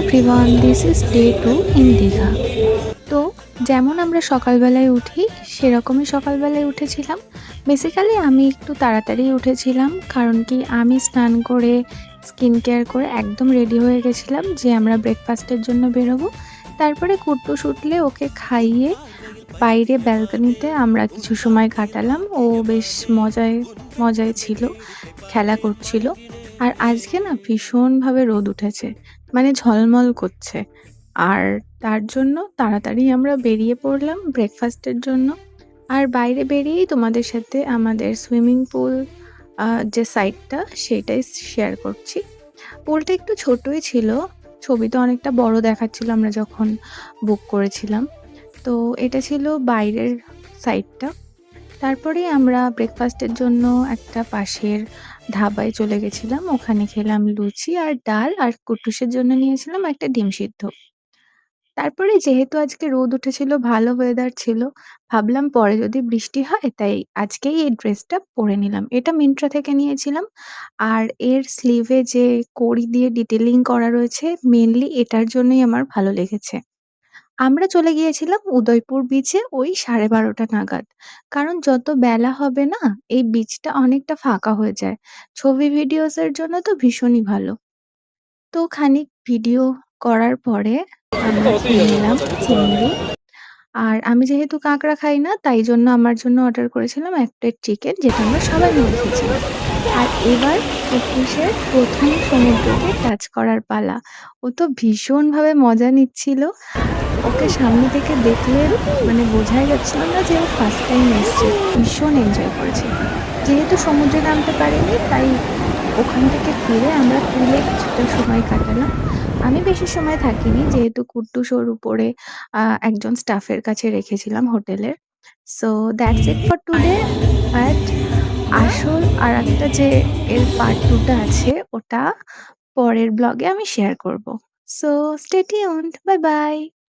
Everyone, this is day 2 in Digha. তো যেমন আমরা সকালবেলায় উঠি সেরকমই সকালবেলায় উঠেছিলাম। বেসিক্যালি আমি একটু তাড়াতাড়ি উঠেছিলাম, কারণ কি আমি স্নান করে স্কিন কেয়ার করে একদম রেডি হয়ে গেছিলাম যে আমরা ব্রেকফাস্টের জন্য বেরোবো। তারপরে কুট্টুস উঠলে ওকে খাইয়ে বাইরে ব্যালকনিতে আমরা কিছু সময় কাটালাম। ও বেশ মজায় মজায় ছিল, খেলা করছিল। আর আজকে না ভীষণভাবে রোদ উঠেছে, মানে ঝলমল করছে। আর তার জন্য তাড়াতাড়ি আমরা বেরিয়ে পড়লাম ব্রেকফাস্টের জন্য। আর বাইরে বেরিয়েই তোমাদের সাথে আমাদের সুইমিং পুল যে সাইডটা সেটাই শেয়ার করছি। পুলটা একটু ছোটই ছিল, ছবিতে অনেকটা বড় দেখাচ্ছিল আমরা যখন বুক করেছিলাম। তো এটা ছিল বাইরের সাইডটা। তারপরে আমরা ব্রেকফাস্টের জন্য একটা পাশের ধাবায় চলে গেছিলাম। ওখানে খেলাম লুচি আর ডাল, আর কুট্টুসের জন্য নিয়েছিলাম একটা ডিম সিদ্ধ। তারপরে যেহেতু আজকে রোদ উঠেছিল, ভালো ওয়েদার ছিল, ভাবলাম পরে যদি বৃষ্টি হয় তাই আজকেই এই ড্রেসটা পরে নিলাম। এটা মিন্ত্রা থেকে নিয়েছিলাম। আর এর স্লিভে যে কড়ি দিয়ে ডিটেইলিং করা রয়েছে মেইনলি এটার জন্যই আমার ভালো লেগেছে। আমরা চলে গিয়েছিলাম উদয়পুর বিচে ওই 12:30 নাগাদ। কারণ যত বেলা হবে না এই বিচটা অনেকটা ফাঁকা হয়ে যায়। ছবি ভিডিওস এর জন্য তো ভীষণই ভালো। তো খানিক ভিডিও করার পরে আমরা খেয়ে নিলাম চিংড়ি। আর আমি যেহেতু কাঁকড়া খাই না তাই জন্য আমার জন্য অর্ডার করেছিলাম ১ প্লেট চিকেন, যেটা আমরা সবাই মিলে খেয়েছিলাম। আর এবার কুট্টুসের ১ম সমুদ্রকে টাচ করার পালা। ও তো ভীষণভাবে মজা নিচ্ছিল। ওকে সামনে থেকে দেখলে মানে বোঝাই যাচ্ছিল না যে ও ফার্স্ট টাইম এসছে। ভীষণ এনজয় করেছে। যেহেতু সমুদ্রে নামতে পারিনি তাই ওখান থেকে ফিরে আমরা পুলে কিছুটা সময় কাটালাম। আমি বেশি সময় থাকিনি, যেহেতু কুট্টুস ওর উপরে একজন স্টাফের কাছে রেখেছিলাম হোটেলের। So that's it for today. But আসল আরেকটা যে এর পার্ট 2 টা আছে ওটা পরের ব্লগে আমি শেয়ার করব। So stay tuned. Bye bye.